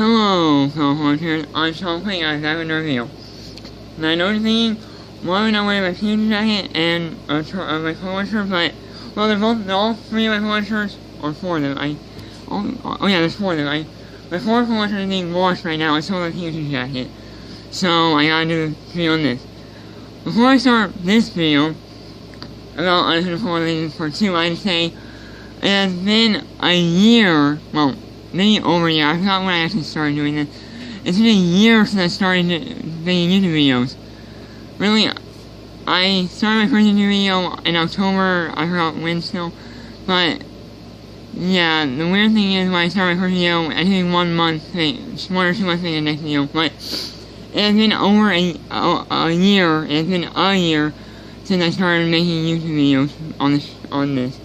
Hello, fellow hunters. I'm Sean Quick, I'm back with a review. Now, I know you're thinking, why would I wear my fusion jacket and my polo shirt, but, well, they're all three of my polo shirts, or four of them. There's four of them. My four polo shirts are being washed right now, and so is the fusion jacket. So, I gotta do a video on this. Before I start this video, about Unoffical Legends Part 2, I'd say, it has been a year, well, maybe over a year. I forgot when I actually started doing this. It's been a year since I started making YouTube videos. Really, I started my first YouTube video in October. I forgot when still. But, yeah, the weird thing is when I started my first video, I think 1 month, 1 or 2 months making the next video. But it has been over a year. It's been a year since I started making YouTube videos on this.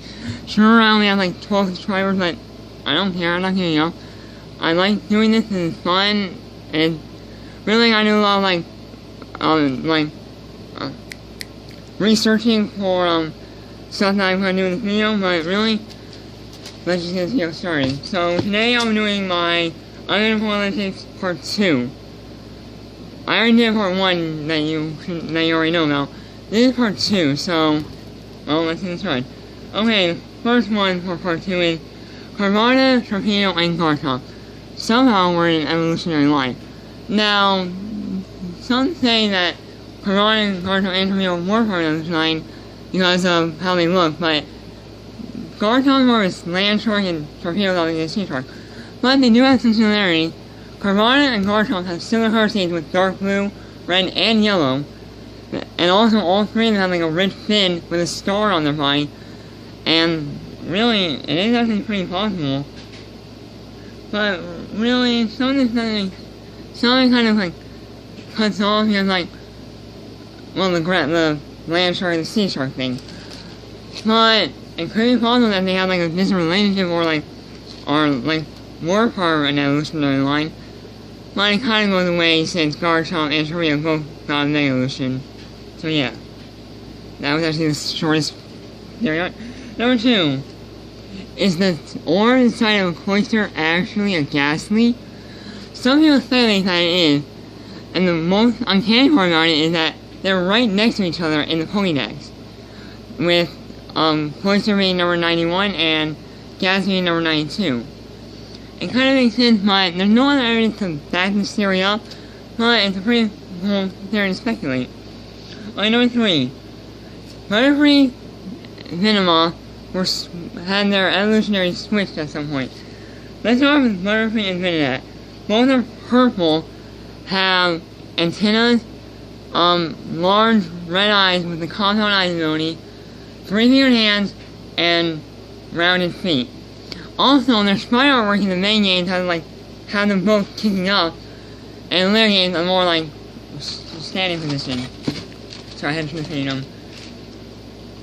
Sure, I only have like 12 subscribers, but I don't care, I'm not giving up. I like doing this, it's fun, and really I do a lot of researching for stuff that I'm going to do in this video, but really, let's just get this video started. So today I'm doing my Unoffical Legends Part 2. I already did Part 1 that you already know about. This is Part 2, so, well, let's get started. Okay, the first one for Part 2 is Carvana, Torpedo, and Garchomp. Somehow we're in an evolutionary line. Now, some say that Carvana, Garchomp, and Torpedo were part of this line because of how they look, but Garchomp more is land shark and Torpedo is a sea shark. But they do have some similarity. Carvana and Garchomp have similar heart shades with dark blue, red, and yellow. And also all three of them have like a red fin with a star on their body. And really, it is actually pretty possible. But really, some of it kind of like cuts off because like, well, the land shark and the sea shark thing. But it could be possible that they have like a distant relationship or were part of an evolutionary line. But it kind of goes away since Garchomp and Torpedo both got an evolution. So yeah, that was actually the shortest video. Number 2. Is the ore inside of a cloister actually a ghastly? Some people say that it is, and the most uncanny part about it is that they're right next to each other in the Pokédex, with cloister being number 91 and gas being number 92. It kind of makes sense, but there's no other evidence to back this theory up, but it's a pretty cool theory to speculate. Okay, number 3. Butterfree, Venomoth had their evolutionary switched at some point. Let's start with Butterfree and Venonat. Both are purple, have antennas, large red eyes with the compound eye ability, 3-fingered hands, and rounded feet. Also, their spider artwork in the main games have them both kicking up, and later games are more like standing position. Sorry, I had to repeat them.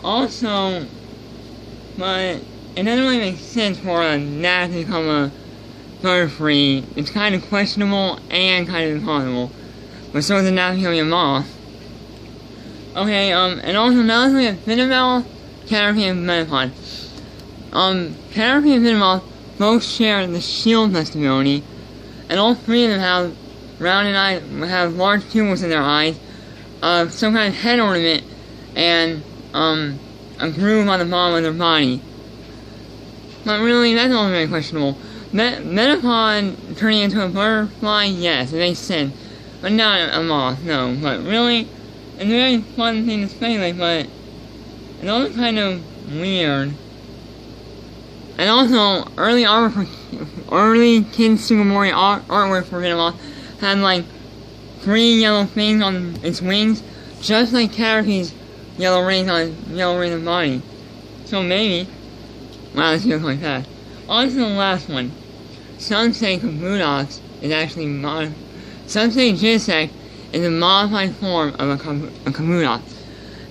Also, but it doesn't really make sense for a gnat to become a Butterfree. It's kind of questionable and kind of impossible. But so is a gnat becoming a moth. Okay, and also now we have Venomoth, Caterpie, and Metapod. Caterpie and Venomoth both share the shield nest ability, and all three of them have rounded eyes, have large pupils in their eyes, some kind of head ornament, and a groove on the bottom of their body. But really, that's all very questionable. Metapod turning into a butterfly, yes, it makes sense. But not a moth, no. But really, it's a very fun thing to speculate, but it's also kind of weird. And also, early Kid Sugimori artwork for Venomoth had like 3 yellow things on its wings, just like Caterpie's yellow rings on the body. So maybe, wow, this feels like that. On to the last one. Some say Kabutops is actually some say Jisek is a modified form of a Kabutops.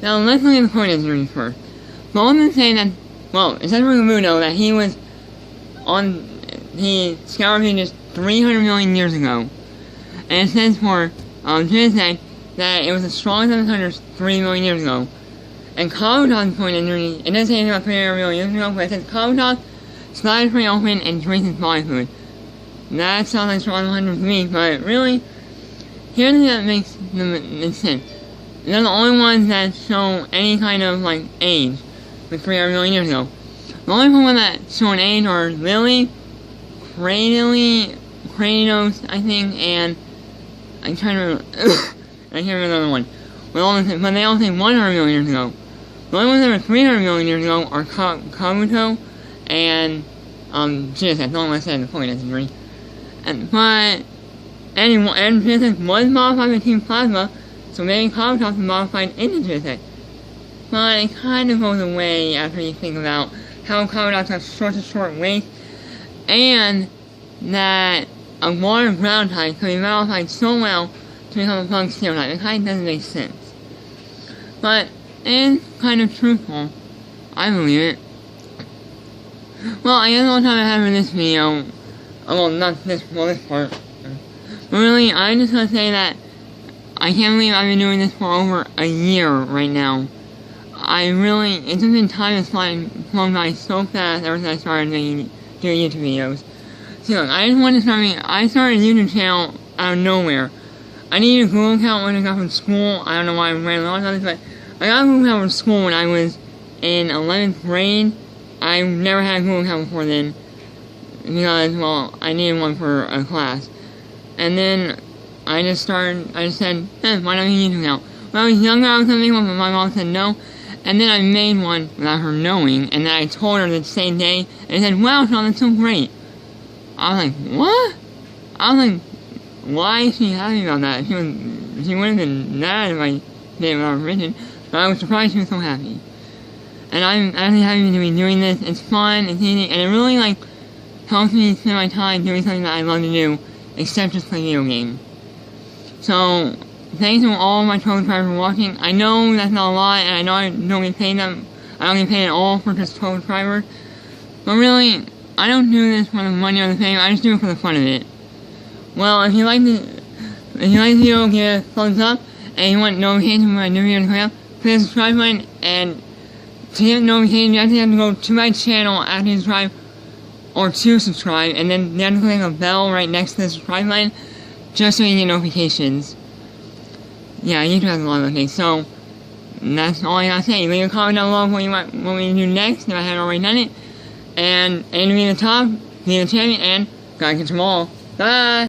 Now let's look at the point injury first. Both of them say that, well, it says for Kabuto that he scoured just 300 million years ago. And it says for Jisek that it was the strongest of the hunters 3 million years ago. And Kabutops' point injury, it doesn't say anything about 300 million years ago, but it says Kabutops slides pretty open and drinks his body fluid. that sounds like strong 100 to me, but really, here's the thing that makes sense. They're the only ones that show any kind of, like, age, like 300 million years ago. The only one that show an age are Lily, Kratos, I think, and I'm trying to remember, I can't remember the other one. But they all say 100 million years ago. The only ones that were 300 million years ago are Kabuto and Genesis. The only one I said in the point is agree. And Genesis was modified with Team Plasma, so maybe Kabuto was modified into Genesis. But it kind of goes away after you think about how Kabuto has such a short waist, and that a water ground type can be modified so well to become a bug steel type. It kind of doesn't make sense. But it's kind of truthful. I believe it. Well, I guess all the time I have in this video, well, not this, well, this part. But really, I'm just gonna say that I can't believe I've been doing this for over a year right now. It's just been time has flown by so fast ever since I started doing YouTube videos. So look, I started a YouTube channel out of nowhere. I needed a Google account when I got from school. I don't know why I ran along on this, but I got a Google account from school when I was in 11th grade. I never had a Google account before then, because, well, I needed one for a class. And then I just said, why don't you use an account? When I was younger, I was going to make one, but my mom said no. And then I made one without her knowing, and then I told her the same day, and she said, wow, Sean, that's so great. I was like, what? I was like, why is she happy about that? She would have been mad if I did it without permission, but I was surprised she was so happy. And I'm actually happy to be doing this. It's fun, it's easy, and it really, like, helps me spend my time doing something that I love to do, except just play video games. So, thanks to all of my Twitch subscribers for watching. I know that's not a lot, and I know I don't get paid I don't get paid at all for just Twitch subscribers. But really, I don't do this for the money or the fame, I just do it for the fun of it. Well, if you like the video, give it a thumbs up, and you want notifications when my new videos come out, click the subscribe button, and to get notifications, you actually have to go to my channel after you subscribe, or to subscribe, and then you have to click a bell right next to the subscribe button, just so you get notifications. Yeah, YouTube has a lot of things, so that's all I gotta say. Leave a comment down below what you want me to do next, if I haven't already done it. And aim to be the top, be the champion, and gotta catch them all. Bye!